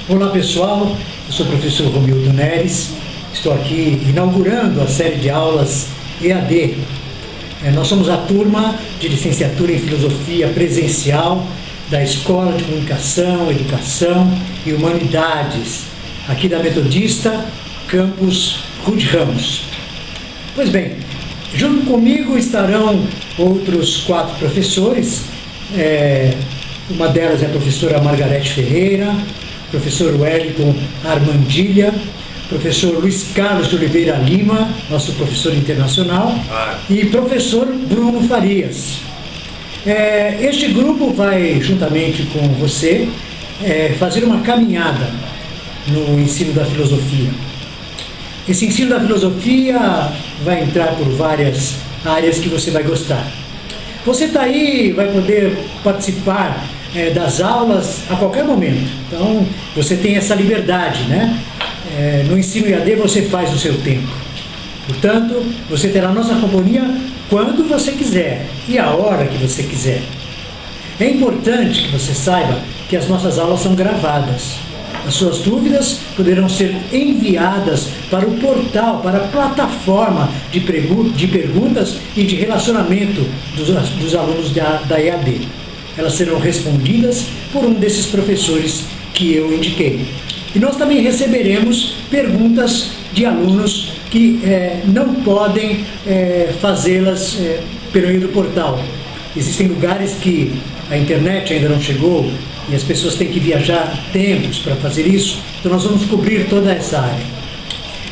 Olá pessoal, eu sou o professor Romildo Neres, estou aqui inaugurando a série de aulas EAD. Nós somos a turma de licenciatura em filosofia presencial da Escola de Comunicação, Educação e Humanidades, aqui da Metodista, campus Rude Ramos. Pois bem, junto comigo estarão outros 4 professores, uma delas é a professora Margarete Ferreira, professor Wellington Armandilha, professor Luiz Carlos de Oliveira Lima, nosso professor internacional, e professor Bruno Farias. Este grupo vai, juntamente com você, fazer uma caminhada no ensino da filosofia. Esse ensino da filosofia vai entrar por várias áreas que você vai gostar. Você está aí, vai poder participar das aulas a qualquer momento. Então, você tem essa liberdade, né? No ensino EAD você faz o seu tempo. Portanto, você terá nossa companhia quando você quiser e a hora que você quiser. É importante que você saiba que as nossas aulas são gravadas. As suas dúvidas poderão ser enviadas para o portal, para a plataforma de perguntas e de relacionamento dos alunos da EAD. Elas serão respondidas por um desses professores que eu indiquei. E nós também receberemos perguntas de alunos que não podem fazê-las pelo meio do portal. Existem lugares que a internet ainda não chegou e as pessoas têm que viajar tempos para fazer isso, então nós vamos cobrir toda essa área.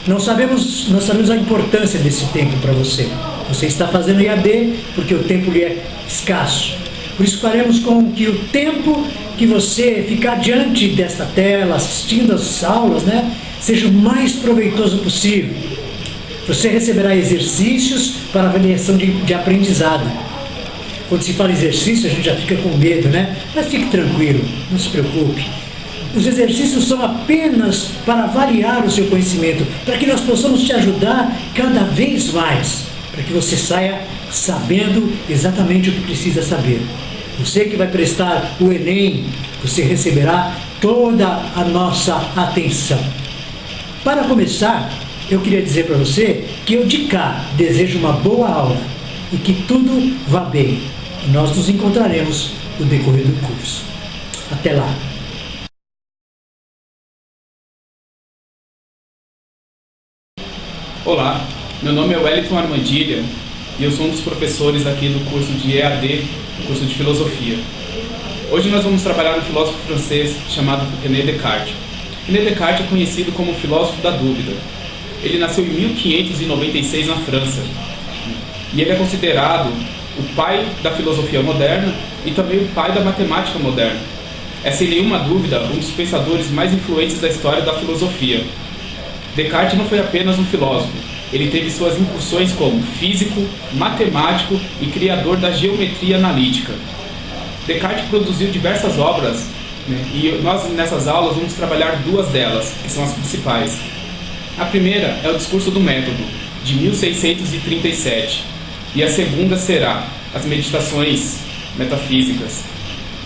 Nós sabemos a importância desse tempo para você. Você está fazendo EAD porque o tempo lhe é escasso. Por isso faremos com que o tempo que você ficar diante desta tela, assistindo às aulas, seja o mais proveitoso possível. Você receberá exercícios para avaliação de aprendizado. Quando se fala exercício, a gente já fica com medo, Mas fique tranquilo, não se preocupe. Os exercícios são apenas para avaliar o seu conhecimento, para que nós possamos te ajudar cada vez mais, para que você saia sabendo exatamente o que precisa saber. Você que vai prestar o Enem, você receberá toda a nossa atenção. Para começar, eu queria dizer para você que eu de cá desejo uma boa aula e que tudo vá bem. E nós nos encontraremos no decorrer do curso. Até lá! Olá, meu nome é Wellington Armandilha e eu sou um dos professores aqui do curso de EAD, curso de Filosofia. Hoje nós vamos trabalhar um filósofo francês chamado René Descartes. René Descartes é conhecido como o filósofo da dúvida. Ele nasceu em 1596 na França e ele é considerado o pai da filosofia moderna e também o pai da matemática moderna. É sem nenhuma dúvida um dos pensadores mais influentes da história da filosofia. Descartes não foi apenas um filósofo, ele teve suas incursões como físico, matemático e criador da geometria analítica. Descartes produziu diversas obras, e nós nessas aulas vamos trabalhar 2 delas, que são as principais. A primeira é o Discurso do Método, de 1637, e a segunda será as Meditações Metafísicas,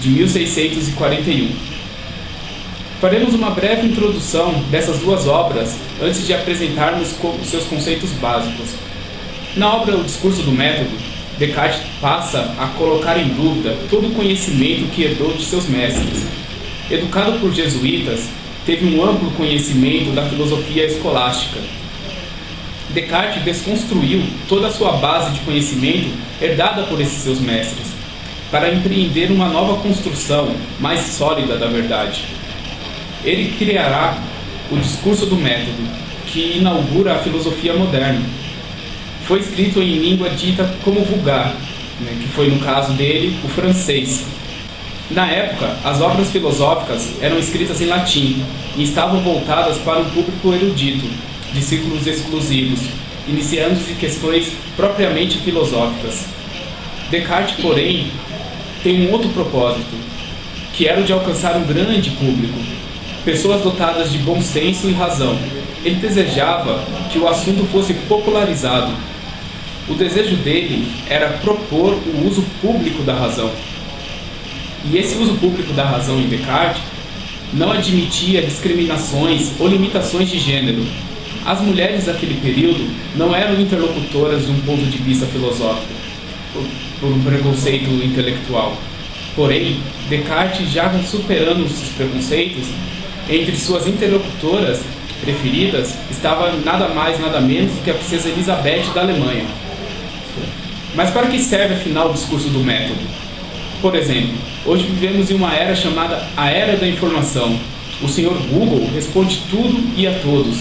de 1641. Faremos uma breve introdução dessas 2 obras antes de apresentarmos os seus conceitos básicos. Na obra O Discurso do Método, Descartes passa a colocar em dúvida todo o conhecimento que herdou de seus mestres. Educado por jesuítas, teve um amplo conhecimento da filosofia escolástica. Descartes desconstruiu toda a sua base de conhecimento herdada por esses seus mestres, para empreender uma nova construção mais sólida da verdade. Ele criará o Discurso do Método, que inaugura a filosofia moderna. Foi escrito em língua dita como vulgar, que foi, no caso dele, o francês. Na época, as obras filosóficas eram escritas em latim e estavam voltadas para um público erudito, de círculos exclusivos, iniciando-se questões propriamente filosóficas. Descartes, porém, tem um outro propósito, que era o de alcançar um grande público, pessoas dotadas de bom senso e razão. Ele desejava que o assunto fosse popularizado. O desejo dele era propor o uso público da razão. E esse uso público da razão em Descartes não admitia discriminações ou limitações de gênero. As mulheres daquele período não eram interlocutoras de um ponto de vista filosófico, por um preconceito intelectual. Porém, Descartes, já superando esses preconceitos, entre suas interlocutoras preferidas estava nada mais, nada menos que a princesa Elizabeth da Alemanha. Mas para que serve, afinal, o discurso do método? Por exemplo, hoje vivemos em uma era chamada a Era da Informação. O senhor Google responde tudo e a todos.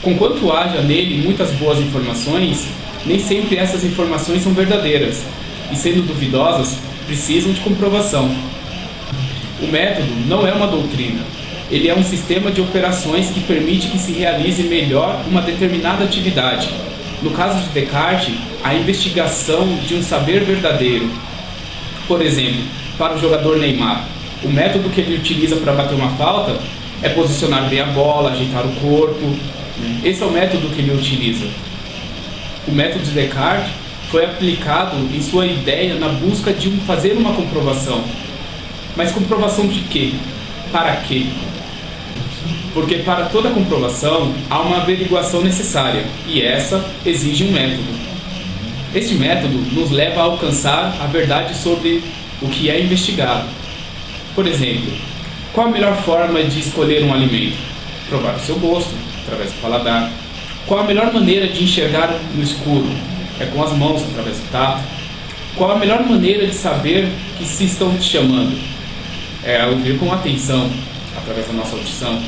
Conquanto haja nele muitas boas informações, nem sempre essas informações são verdadeiras, e sendo duvidosas, precisam de comprovação. O método não é uma doutrina. Ele é um sistema de operações que permite que se realize melhor uma determinada atividade. No caso de Descartes, a investigação de um saber verdadeiro. Por exemplo, para o jogador Neymar, o método que ele utiliza para bater uma falta é posicionar bem a bola, ajeitar o corpo. Esse é o método que ele utiliza. O método de Descartes foi aplicado em sua ideia na busca de fazer uma comprovação. Mas comprovação de quê? Para quê? Porque para toda comprovação há uma averiguação necessária, e essa exige um método. Este método nos leva a alcançar a verdade sobre o que é investigado. Por exemplo, qual a melhor forma de escolher um alimento? Provar o seu gosto, através do paladar. Qual a melhor maneira de enxergar no escuro? É com as mãos, através do tato. Qual a melhor maneira de saber que se estão te chamando? É ouvir com atenção, através da nossa audição.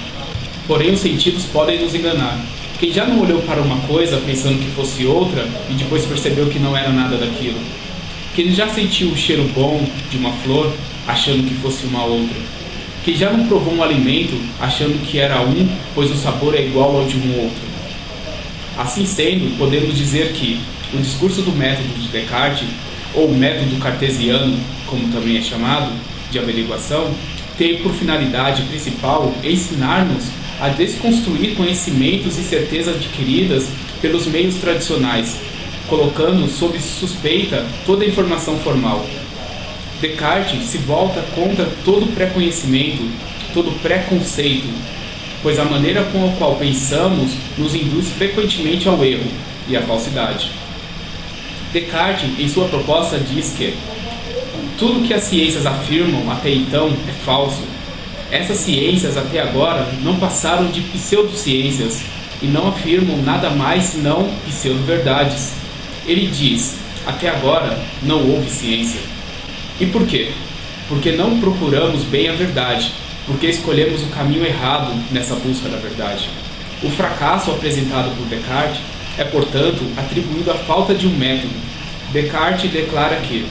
Porém, os sentidos podem nos enganar. Quem já não olhou para uma coisa pensando que fosse outra e depois percebeu que não era nada daquilo? Quem já sentiu o cheiro bom de uma flor achando que fosse uma outra? Quem já não provou um alimento achando que era um, pois o sabor é igual ao de um outro? Assim sendo, podemos dizer que o discurso do método de Descartes, ou método cartesiano, como também é chamado, de averiguação, tem por finalidade principal ensinar-nos a desconstruir conhecimentos e certezas adquiridas pelos meios tradicionais, colocando sob suspeita toda a informação formal. Descartes se volta contra todo pré-conhecimento, todo preconceito, pois a maneira com a qual pensamos nos induz frequentemente ao erro e à falsidade. Descartes, em sua proposta, diz que tudo que as ciências afirmam até então é falso. Essas ciências até agora não passaram de pseudociências e não afirmam nada mais senão pseudo-verdades. Ele diz, até agora não houve ciência. E por quê? Porque não procuramos bem a verdade, porque escolhemos o caminho errado nessa busca da verdade. O fracasso apresentado por Descartes é, portanto, atribuído à falta de um método. Descartes declara que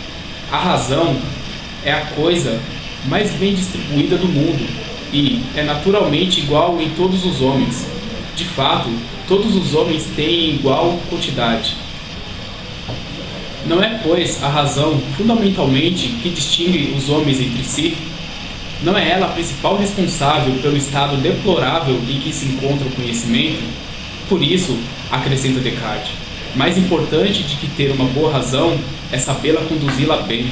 a razão é a coisa mais bem distribuída do mundo e é naturalmente igual em todos os homens. De fato, todos os homens têm igual quantidade. Não é, pois, a razão, fundamentalmente, que distingue os homens entre si? Não é ela a principal responsável pelo estado deplorável em que se encontra o conhecimento? Por isso, acrescenta Descartes, mais importante de que ter uma boa razão é sabê-la conduzi-la bem.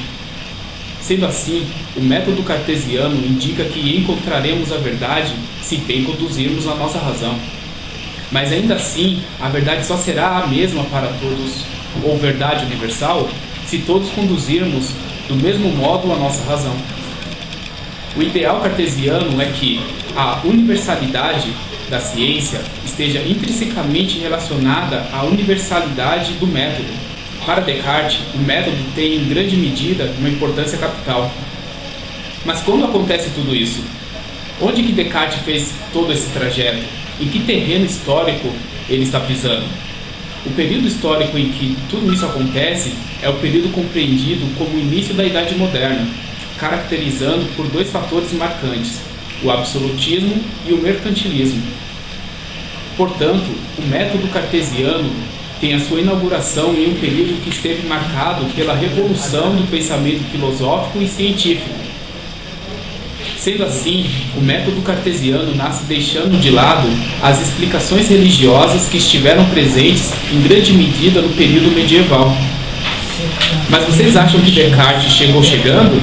Sendo assim, o método cartesiano indica que encontraremos a verdade se bem conduzirmos a nossa razão. Mas ainda assim, a verdade só será a mesma para todos, ou verdade universal, se todos conduzirmos do mesmo modo a nossa razão. O ideal cartesiano é que a universalidade da ciência esteja intrinsecamente relacionada à universalidade do método. Para Descartes, o método tem em grande medida uma importância capital. Mas quando acontece tudo isso? Onde que Descartes fez todo esse trajeto? Em que terreno histórico ele está pisando? O período histórico em que tudo isso acontece é o período compreendido como o início da Idade Moderna, caracterizando por dois fatores marcantes, o absolutismo e o mercantilismo. Portanto, o método cartesiano tem a sua inauguração em um período que esteve marcado pela revolução do pensamento filosófico e científico. Sendo assim, o método cartesiano nasce deixando de lado as explicações religiosas que estiveram presentes em grande medida no período medieval. Mas vocês acham que Descartes chegou chegando?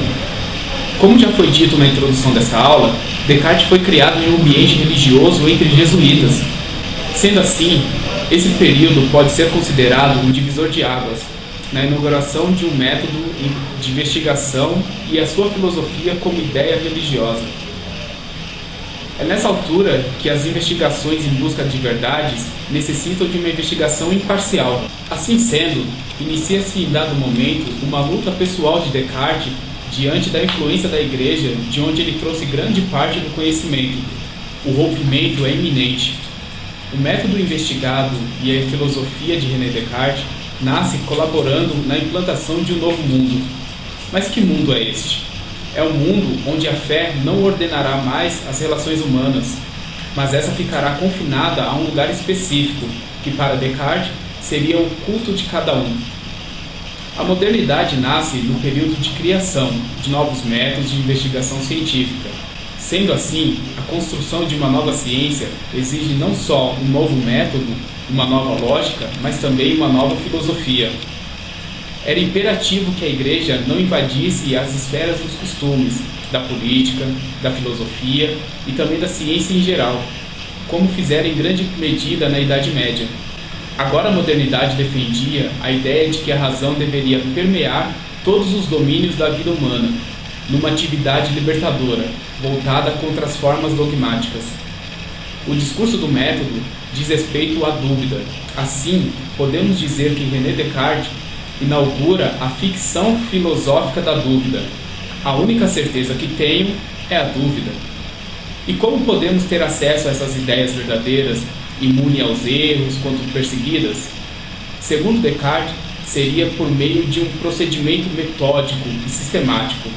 Como já foi dito na introdução dessa aula, Descartes foi criado em um ambiente religioso entre jesuítas. Sendo assim, esse período pode ser considerado um divisor de águas na inauguração de um método de investigação e a sua filosofia como ideia religiosa. É nessa altura que as investigações em busca de verdades necessitam de uma investigação imparcial. Assim sendo, inicia-se em dado momento uma luta pessoal de Descartes diante da influência da Igreja, de onde ele trouxe grande parte do conhecimento. O rompimento é iminente. O método investigado e a filosofia de René Descartes nasce colaborando na implantação de um novo mundo. Mas que mundo é este? É um mundo onde a fé não ordenará mais as relações humanas, mas essa ficará confinada a um lugar específico, que para Descartes seria o culto de cada um. A modernidade nasce no período de criação de novos métodos de investigação científica. Sendo assim, a construção de uma nova ciência exige não só um novo método, uma nova lógica, mas também uma nova filosofia. Era imperativo que a Igreja não invadisse as esferas dos costumes, da política, da filosofia e também da ciência em geral, como fizeram em grande medida na Idade Média. Agora a modernidade defendia a ideia de que a razão deveria permear todos os domínios da vida humana, numa atividade libertadora, voltada contra as formas dogmáticas. O discurso do método diz respeito à dúvida. Assim, podemos dizer que René Descartes inaugura a ficção filosófica da dúvida. A única certeza que tenho é a dúvida. E como podemos ter acesso a essas ideias verdadeiras, imune aos erros, quanto perseguidas? Segundo Descartes, seria por meio de um procedimento metódico e sistemático.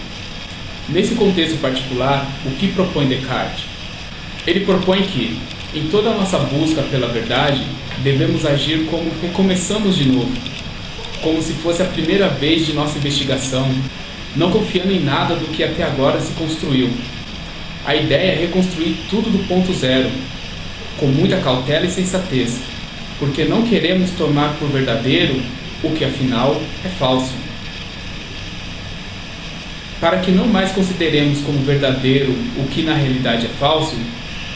Nesse contexto particular, o que propõe Descartes? Ele propõe que, em toda a nossa busca pela verdade, devemos agir como recomeçamos de novo, como se fosse a primeira vez de nossa investigação, não confiando em nada do que até agora se construiu. A ideia é reconstruir tudo do ponto zero, com muita cautela e sensatez, porque não queremos tomar por verdadeiro o que afinal é falso. Para que não mais consideremos como verdadeiro o que na realidade é falso,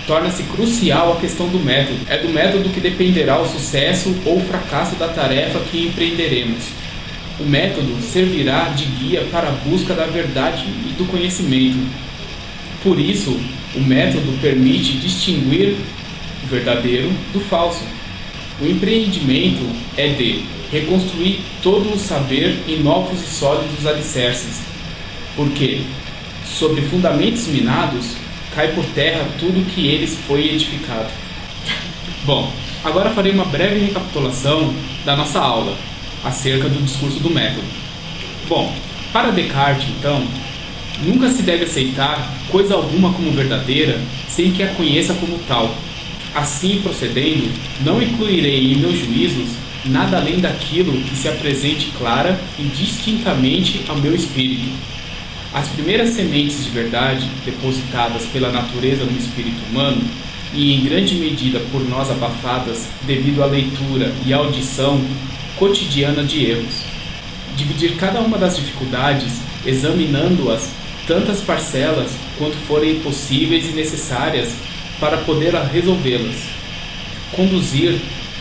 torna-se crucial a questão do método. É do método que dependerá o sucesso ou o fracasso da tarefa que empreenderemos. O método servirá de guia para a busca da verdade e do conhecimento. Por isso, o método permite distinguir o verdadeiro do falso. O empreendimento é de reconstruir todo o saber em novos e sólidos alicerces, porque, sobre fundamentos minados, cai por terra tudo que eles foi edificado. Bom, agora farei uma breve recapitulação da nossa aula, acerca do discurso do método. Bom, para Descartes, então, nunca se deve aceitar coisa alguma como verdadeira sem que a conheça como tal. Assim procedendo, não incluirei em meus juízos nada além daquilo que se apresente clara e distintamente ao meu espírito. As primeiras sementes de verdade depositadas pela natureza no espírito humano e em grande medida por nós abafadas devido à leitura e à audição cotidiana de erros. Dividir cada uma das dificuldades, examinando-as tantas parcelas quanto forem possíveis e necessárias para poder resolvê-las. Conduzir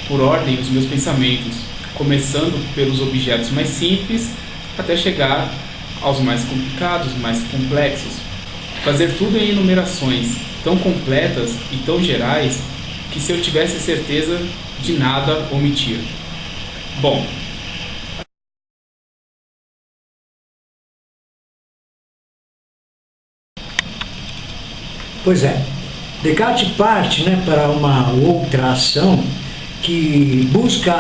por ordem os meus pensamentos, começando pelos objetos mais simples até chegar aos mais complicados, mais complexos. Fazer tudo em enumerações tão completas e tão gerais que se eu tivesse certeza de nada omitir. Bom, pois é, Descartes parte, para uma outra ação que busca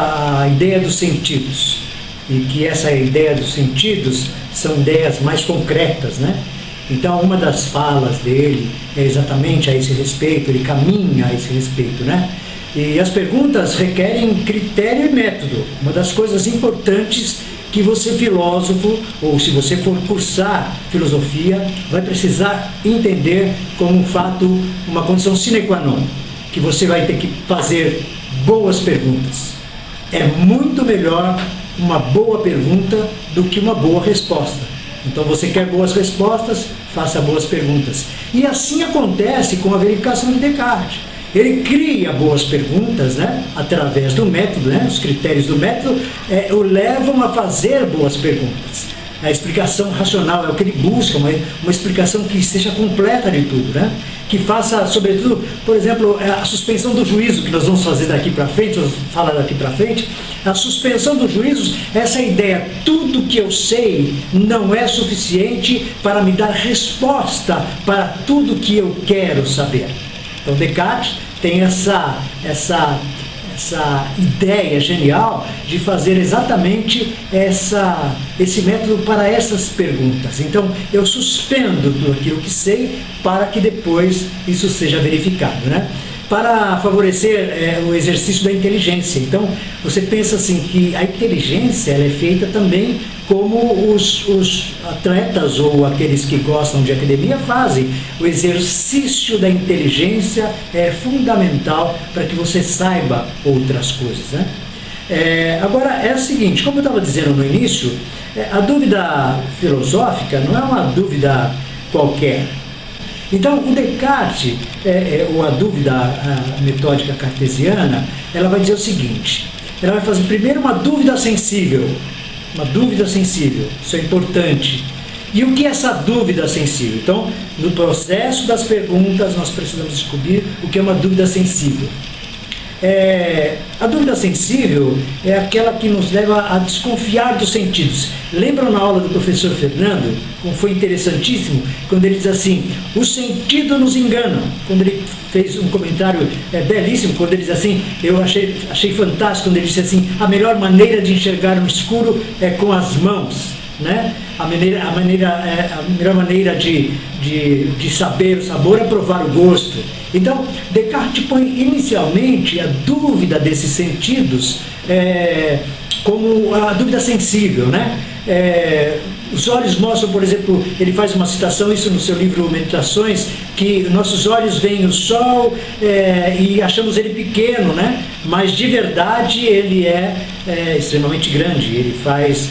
a ideia dos sentidos, e que essa ideia dos sentidos são ideias mais concretas, Então, uma das falas dele é exatamente a esse respeito, ele caminha a esse respeito, E as perguntas requerem critério e método. Uma das coisas importantes que você, filósofo, ou se você for cursar filosofia, vai precisar entender como um fato, uma condição sine qua non, que você vai ter que fazer boas perguntas. É muito melhor uma boa pergunta do que uma boa resposta. Então você quer boas respostas, faça boas perguntas. E assim acontece com a verificação de Descartes. Ele cria boas perguntas, né, através do método, né, os critérios do método o levam a fazer boas perguntas. A explicação racional é o que ele busca, uma explicação que seja completa de tudo, né? Que faça, sobretudo, por exemplo, a suspensão do juízo, que nós vamos fazer daqui para frente, vamos falar daqui para frente. A suspensão dos juízos, essa ideia, tudo que eu sei não é suficiente para me dar resposta para tudo que eu quero saber. Então Descartes tem essa ideia genial de fazer exatamente esse método para essas perguntas. Então, eu suspendo tudo aquilo que sei para que depois isso seja verificado, né? Para favorecer o exercício da inteligência. Então, você pensa assim que a inteligência ela é feita também como os atletas ou aqueles que gostam de academia fazem. O exercício da inteligência é fundamental para que você saiba outras coisas, né? Agora, é o seguinte, como eu estava dizendo no início, a dúvida filosófica não é uma dúvida qualquer. Então, o Descartes, ou a dúvida metódica cartesiana, ela vai dizer o seguinte, ela vai fazer primeiro uma dúvida sensível, isso é importante. E o que é essa dúvida sensível? Então, no processo das perguntas, nós precisamos descobrir o que é uma dúvida sensível. A dúvida sensível é aquela que nos leva a desconfiar dos sentidos. Lembram na aula do professor Fernando, como foi interessantíssimo, quando ele diz assim, os sentidos nos enganam. Quando ele fez um comentário belíssimo, quando ele diz assim, eu achei fantástico, quando ele disse assim, a melhor maneira de enxergar no escuro é com as mãos, né? A melhor maneira de saber o sabor é provar o gosto. Então, Descartes põe inicialmente a dúvida desses sentidos como a dúvida sensível, né? Os olhos mostram, por exemplo, ele faz uma citação, isso no seu livro Meditações, que nossos olhos veem o sol e achamos ele pequeno, né? Mas de verdade ele é extremamente grande, ele faz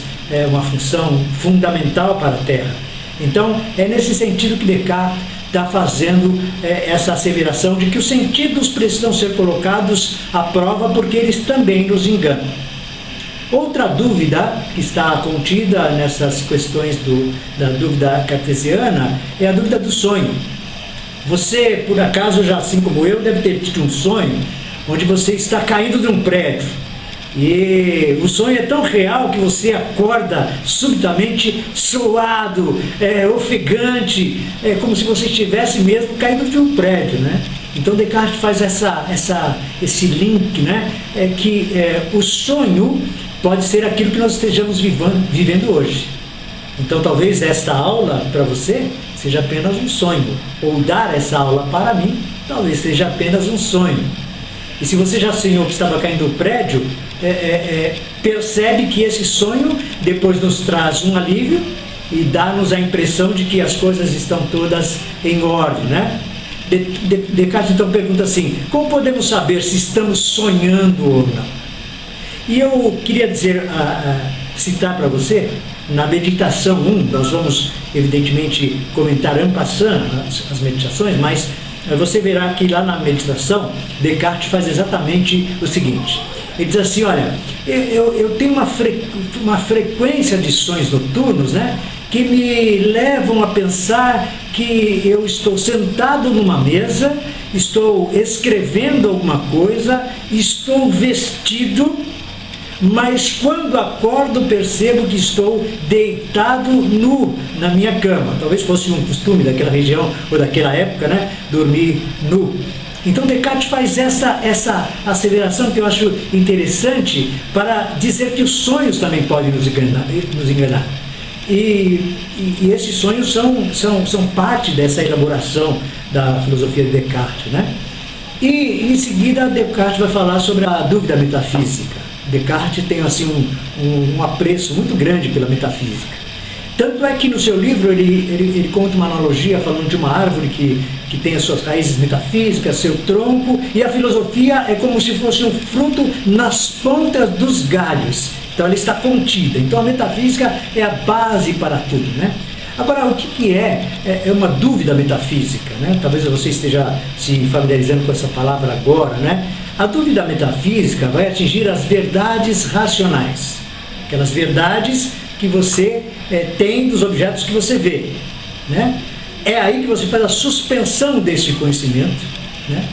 uma função fundamental para a Terra. Então, é nesse sentido que Descartes está fazendo essa asseveração de que os sentidos precisam ser colocados à prova porque eles também nos enganam. Outra dúvida que está contida nessas questões da dúvida cartesiana é a dúvida do sonho. Você, por acaso, já assim como eu, deve ter tido um sonho onde você está caindo de um prédio. E o sonho é tão real que você acorda subitamente suado, ofegante, como se você estivesse mesmo caindo de um prédio, né? Então Descartes faz esse link, né? Que o sonho pode ser aquilo que nós estejamos vivendo hoje. Então talvez esta aula para você seja apenas um sonho, ou dar essa aula para mim talvez seja apenas um sonho. E se você já sonhou que estava caindo do prédio, percebe que esse sonho depois nos traz um alívio e dá-nos a impressão de que as coisas estão todas em ordem, né? Descartes então pergunta assim, como podemos saber se estamos sonhando ou não? E eu queria citar para você, na meditação 1, nós vamos evidentemente comentar en passant as meditações, mas você verá que lá na meditação, Descartes faz exatamente o seguinte. Ele diz assim, olha, eu tenho uma frequência de sonhos noturnos, né, que me levam a pensar que eu estou sentado numa mesa, estou escrevendo alguma coisa, estou vestido, mas quando acordo percebo que estou deitado nu na minha cama. Talvez fosse um costume daquela região ou daquela época, né, dormir nu. Então Descartes faz essa asseveração que eu acho interessante para dizer que os sonhos também podem nos enganar. E esses sonhos são parte dessa elaboração da filosofia de Descartes, né? E em seguida Descartes vai falar sobre a dúvida metafísica. Descartes tem assim um apreço muito grande pela metafísica. Tanto é que no seu livro ele conta uma analogia falando de uma árvore que tem as suas raízes metafísicas, seu tronco, e a filosofia é como se fosse um fruto nas pontas dos galhos. Então ela está contida. Então a metafísica é a base para tudo, né? Agora, o que é uma dúvida metafísica, né? Talvez você esteja se familiarizando com essa palavra agora, né? A dúvida metafísica vai atingir as verdades racionais, aquelas verdades que você tem dos objetos que você vê, né? É aí que você faz a suspensão desse conhecimento, né?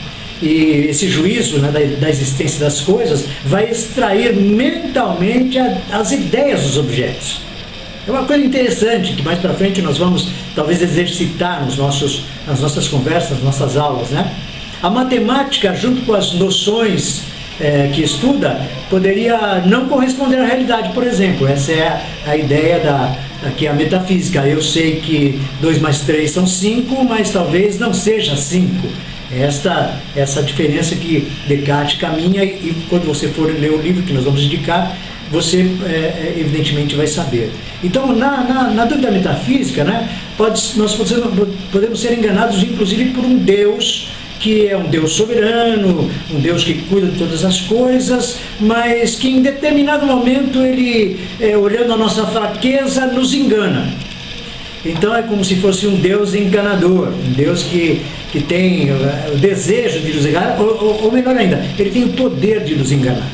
E esse juízo, né, da existência das coisas vai extrair mentalmente as ideias dos objetos. É uma coisa interessante que mais para frente nós vamos talvez exercitar nas nossas conversas, nas nossas aulas, né? A matemática, junto com as noções que estuda, poderia não corresponder à realidade, por exemplo. Essa é a ideia que é a metafísica. Eu sei que 2 mais 3 são 5, mas talvez não seja 5. Essa diferença que Descartes caminha, e quando você for ler o livro que nós vamos indicar, você evidentemente vai saber. Então, na dúvida metafísica, né, nós podemos ser enganados inclusive por um Deus que é um Deus soberano, um Deus que cuida de todas as coisas, mas que em determinado momento ele, olhando a nossa fraqueza, nos engana. Então é como se fosse um Deus enganador, um Deus que tem o desejo de nos enganar, ou melhor ainda, ele tem o poder de nos enganar.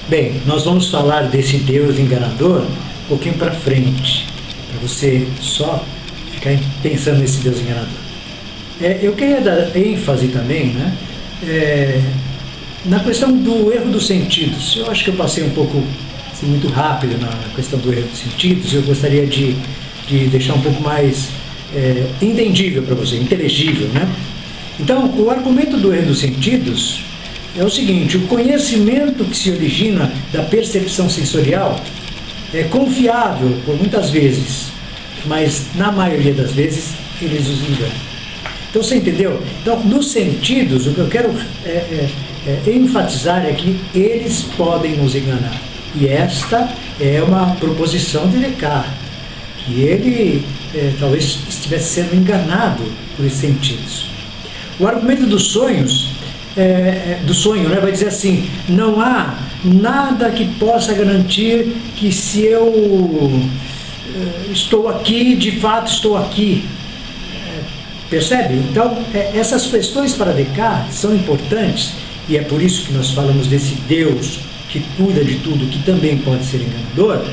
Bem, nós vamos falar desse Deus enganador um pouquinho para frente, para você só ficar pensando nesse Deus enganador. Eu queria dar ênfase também, né, na questão do erro dos sentidos. Eu acho que eu passei um pouco, assim, muito rápido na questão do erro dos sentidos. Eu gostaria de deixar um pouco mais entendível para você, inteligível, né? Então, o argumento do erro dos sentidos é o seguinte: o conhecimento que se origina da percepção sensorial é confiável por muitas vezes, mas na maioria das vezes eles os enganam. Então, você entendeu? Então, nos sentidos, o que eu quero enfatizar é que eles podem nos enganar. E esta é uma proposição de Descartes, que ele talvez estivesse sendo enganado por esses sentidos. O argumento dos sonhos, do sonho, né, vai dizer assim: não há nada que possa garantir que se eu estou aqui, de fato estou aqui. Percebe? Então, essas questões para Descartes são importantes, e é por isso que nós falamos desse Deus que cuida de tudo, que também pode ser enganador,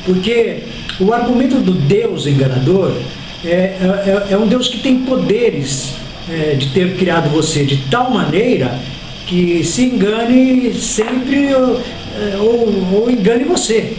porque o argumento do Deus enganador é um Deus que tem poderes de ter criado você de tal maneira que se engane sempre ou engane você.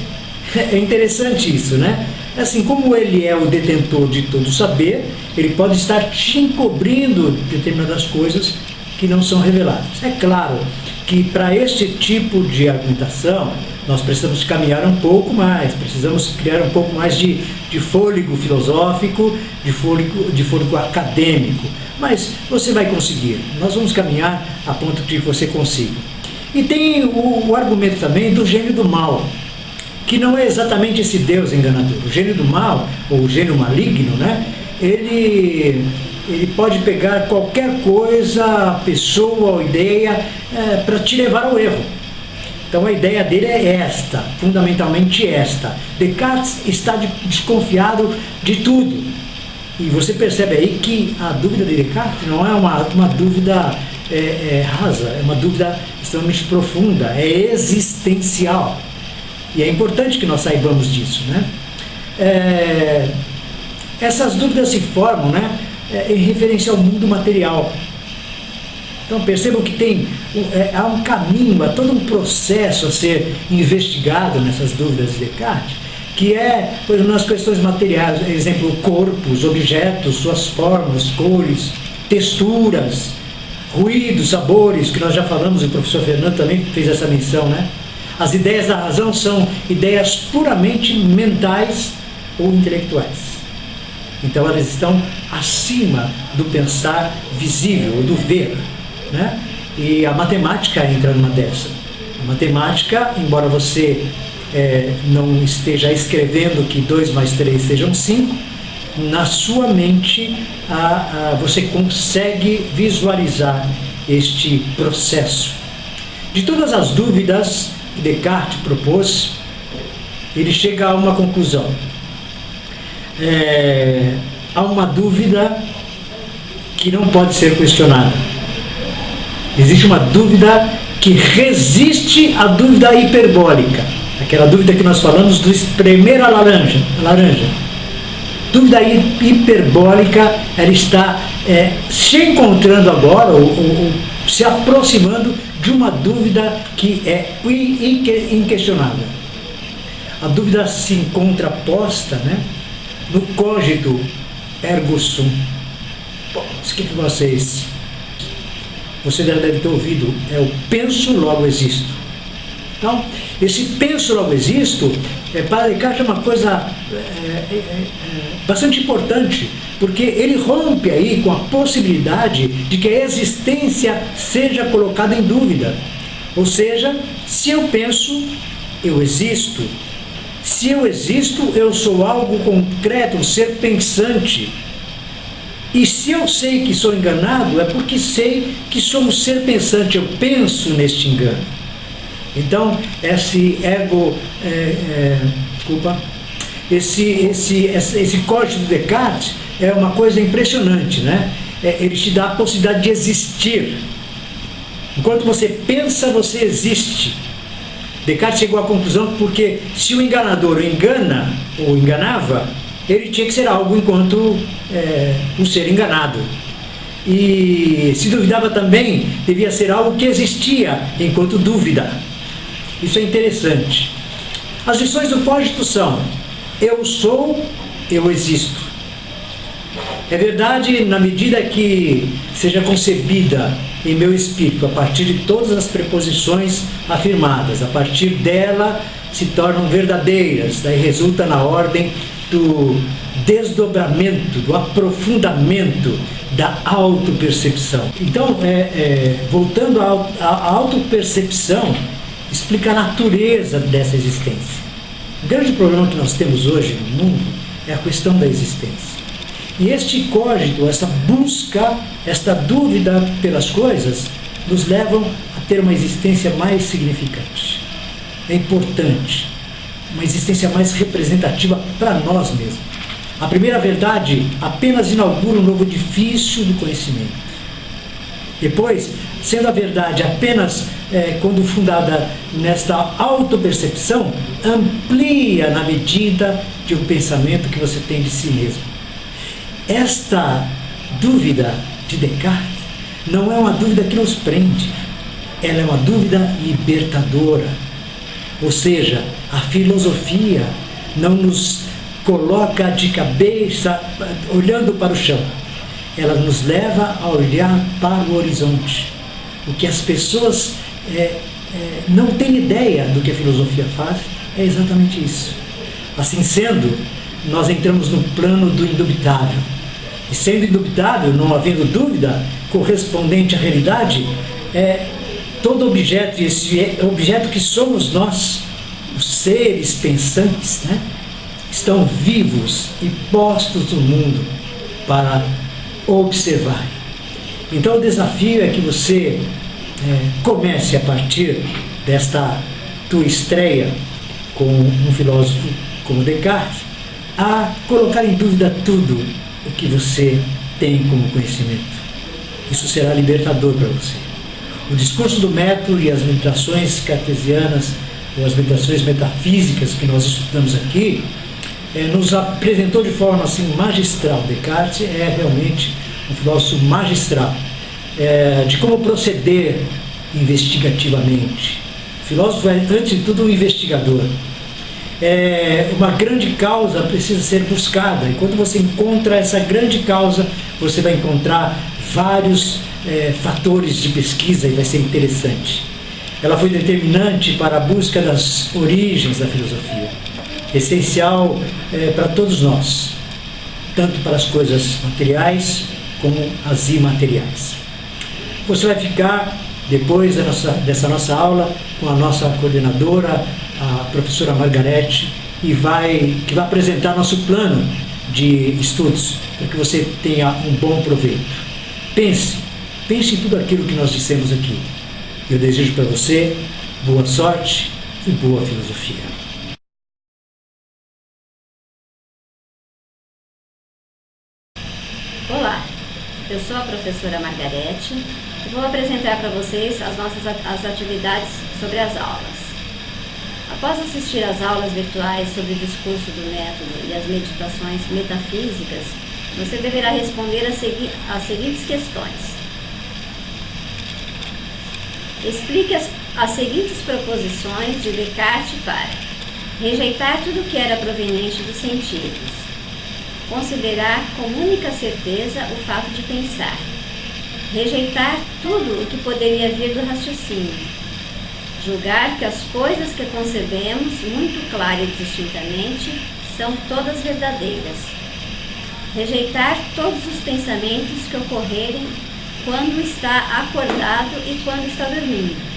É interessante isso, né? Assim, como ele é o detentor de todo saber, ele pode estar te encobrindo determinadas coisas que não são reveladas. É claro que para este tipo de argumentação nós precisamos caminhar um pouco mais, precisamos criar um pouco mais de fôlego filosófico, de fôlego acadêmico, mas você vai conseguir. Nós vamos caminhar a ponto de que você consiga. E tem o argumento também do gênio do mal, que não é exatamente esse Deus enganador. O gênio do mal, ou o gênio maligno, né? Ele pode pegar qualquer coisa, pessoa ou ideia para te levar ao erro. Então a ideia dele é esta, fundamentalmente esta. Descartes está desconfiado de tudo. E você percebe aí que a dúvida de Descartes não é uma dúvida rasa, é uma dúvida extremamente profunda, é existencial. E é importante que nós saibamos disso, né? Essas dúvidas se formam, né, em referência ao mundo material. Então percebam que há um caminho, há todo um processo a ser investigado nessas dúvidas de Descartes, que por exemplo, nas questões materiais, por exemplo, corpos, objetos, suas formas, cores, texturas, ruídos, sabores, que nós já falamos, e o professor Fernando também fez essa menção, né? As ideias da razão são ideias puramente mentais ou intelectuais. Então elas estão acima do pensar visível, do ver, né? E a matemática entra numa dessa. A matemática, embora você não esteja escrevendo que 2 mais 3 sejam 5, na sua mente você consegue visualizar este processo. De todas as dúvidas que Descartes propôs, ele chega a uma conclusão. há uma dúvida que não pode ser questionada. Existe uma dúvida que resiste à dúvida hiperbólica, aquela dúvida que nós falamos do espremer a laranja. Dúvida hiperbólica, ela está se encontrando agora, ou se aproximando de uma dúvida que é inquestionável. A dúvida se encontra posta, né, no cogito ergo sum. Isso que você já deve ter ouvido, é o penso, logo existo. Então, esse penso, logo existo, para Descartes é uma coisa bastante importante, porque ele rompe aí com a possibilidade de que a existência seja colocada em dúvida. Ou seja, se eu penso, eu existo. Se eu existo, eu sou algo concreto, um ser pensante. E se eu sei que sou enganado, é porque sei que sou um ser pensante, eu penso neste engano. Então, esse código de Descartes é uma coisa impressionante, né? Ele te dá a possibilidade de existir. Enquanto você pensa, você existe. Descartes chegou à conclusão porque se o enganador o engana, ou enganava, ele tinha que ser algo enquanto um ser enganado. E se duvidava também, devia ser algo que existia enquanto dúvida. Isso é interessante. As lições do cogito são: eu sou, eu existo. É verdade na medida que seja concebida em meu espírito a partir de todas as preposições afirmadas. A partir dela se tornam verdadeiras, daí resulta na ordem do desdobramento, do aprofundamento da autopercepção. Então, voltando à autopercepção, explica a natureza dessa existência. O grande problema que nós temos hoje no mundo é a questão da existência. E este cogito, essa busca, esta dúvida pelas coisas, nos levam a ter uma existência mais significante. É importante, uma existência mais representativa para nós mesmos. A primeira verdade apenas inaugura um novo edifício do conhecimento. Depois, sendo a verdade apenas quando fundada nesta autopercepção, amplia na medida de um pensamento que você tem de si mesmo. Esta dúvida de Descartes não é uma dúvida que nos prende, ela é uma dúvida libertadora. Ou seja, a filosofia não nos coloca de cabeça olhando para o chão, ela nos leva a olhar para o horizonte. O que as pessoas não têm ideia do que a filosofia faz é exatamente isso. Assim sendo, nós entramos no plano do indubitável. E sendo indubitável, não havendo dúvida correspondente à realidade, todo objeto, e esse objeto que somos nós, os seres pensantes, né, estão vivos e postos no mundo para observar. Então o desafio é que você comece a partir desta tua estreia com um filósofo como Descartes a colocar em dúvida tudo o que você tem como conhecimento. Isso será libertador para você. O discurso do método e as meditações cartesianas ou as meditações metafísicas que nós estudamos aqui nos apresentou de forma assim magistral. Descartes é realmente um filósofo magistral de como proceder investigativamente. O filósofo é, antes de tudo, um investigador. Uma grande causa precisa ser buscada, e quando você encontra essa grande causa, você vai encontrar vários fatores de pesquisa e vai ser interessante. Ela foi determinante para a busca das origens da filosofia, essencial para todos nós, tanto para as coisas materiais como as imateriais. Você vai ficar, depois dessa nossa aula, com a nossa coordenadora, a professora Margarete, que vai apresentar nosso plano de estudos, para que você tenha um bom proveito. Pense em tudo aquilo que nós dissemos aqui. Eu desejo para você boa sorte e boa filosofia. Eu sou a professora Margarete e vou apresentar para vocês as atividades sobre as aulas. Após assistir às aulas virtuais sobre o discurso do método e as meditações metafísicas, você deverá responder as seguintes questões. Explique as seguintes proposições de Descartes para rejeitar tudo que era proveniente dos sentidos, considerar como única certeza o fato de pensar, rejeitar tudo o que poderia vir do raciocínio, julgar que as coisas que concebemos muito clara e distintamente são todas verdadeiras, rejeitar todos os pensamentos que ocorrerem quando está acordado e quando está dormindo.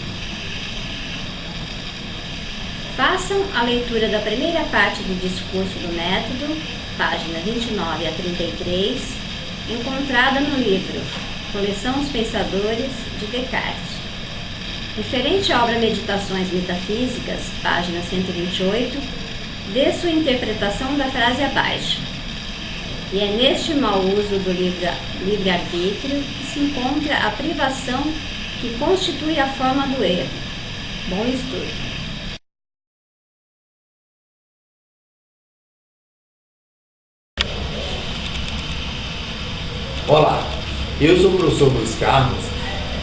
Façam a leitura da primeira parte do discurso do método, página 29 a 33, encontrada no livro Coleção Os Pensadores, de Descartes. Referente à obra Meditações Metafísicas, página 128, dê sua interpretação da frase abaixo. E é neste mau uso do livre-arbítrio que se encontra a privação que constitui a forma do erro. Bom estudo. Olá, eu sou o professor Luiz Carlos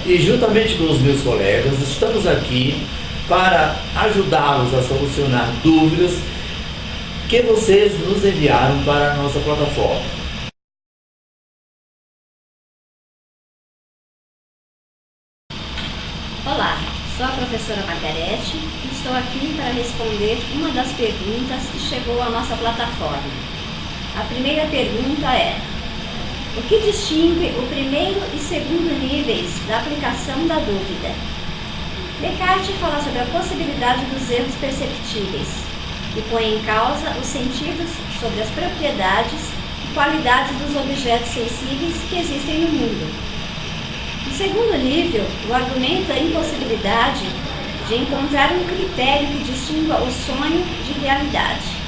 e juntamente com os meus colegas estamos aqui para ajudá-los a solucionar dúvidas que vocês nos enviaram para a nossa plataforma. Olá, sou a professora Margarete e estou aqui para responder uma das perguntas que chegou à nossa plataforma. A primeira pergunta é: o que distingue o primeiro e segundo níveis da aplicação da dúvida? Descartes fala sobre a possibilidade dos erros perceptíveis e põe em causa os sentidos sobre as propriedades e qualidades dos objetos sensíveis que existem no mundo. No segundo nível, o argumento é a impossibilidade de encontrar um critério que distingua o sonho de realidade.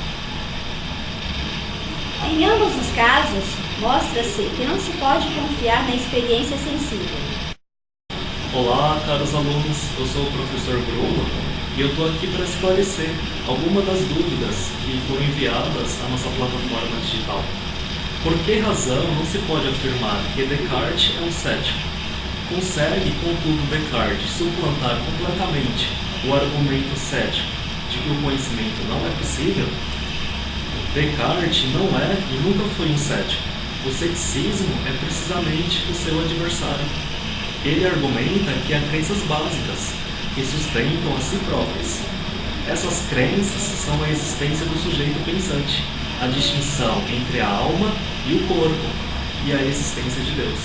Em ambos os casos, mostra-se que não se pode confiar na experiência sensível. Olá, caros alunos, eu sou o professor Bruno e eu estou aqui para esclarecer algumas das dúvidas que foram enviadas à nossa plataforma digital. Por que razão não se pode afirmar que Descartes é um cético? Consegue, contudo, Descartes suplantar completamente o argumento cético de que o conhecimento não é possível? Descartes não é e nunca foi um cético. O ceticismo é precisamente o seu adversário. Ele argumenta que há crenças básicas que sustentam a si próprias. Essas crenças são a existência do sujeito pensante, a distinção entre a alma e o corpo e a existência de Deus.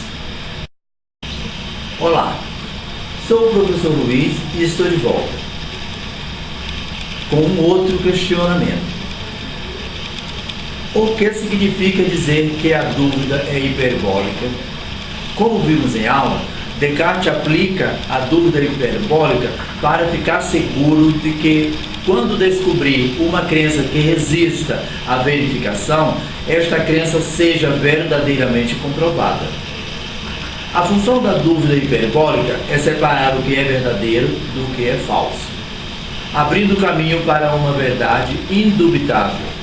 Olá, sou o professor Luiz e estou de volta com um outro questionamento. O que significa dizer que a dúvida é hiperbólica? Como vimos em aula, Descartes aplica a dúvida hiperbólica para ficar seguro de que, quando descobrir uma crença que resista à verificação, esta crença seja verdadeiramente comprovada. A função da dúvida hiperbólica é separar o que é verdadeiro do que é falso, abrindo caminho para uma verdade indubitável.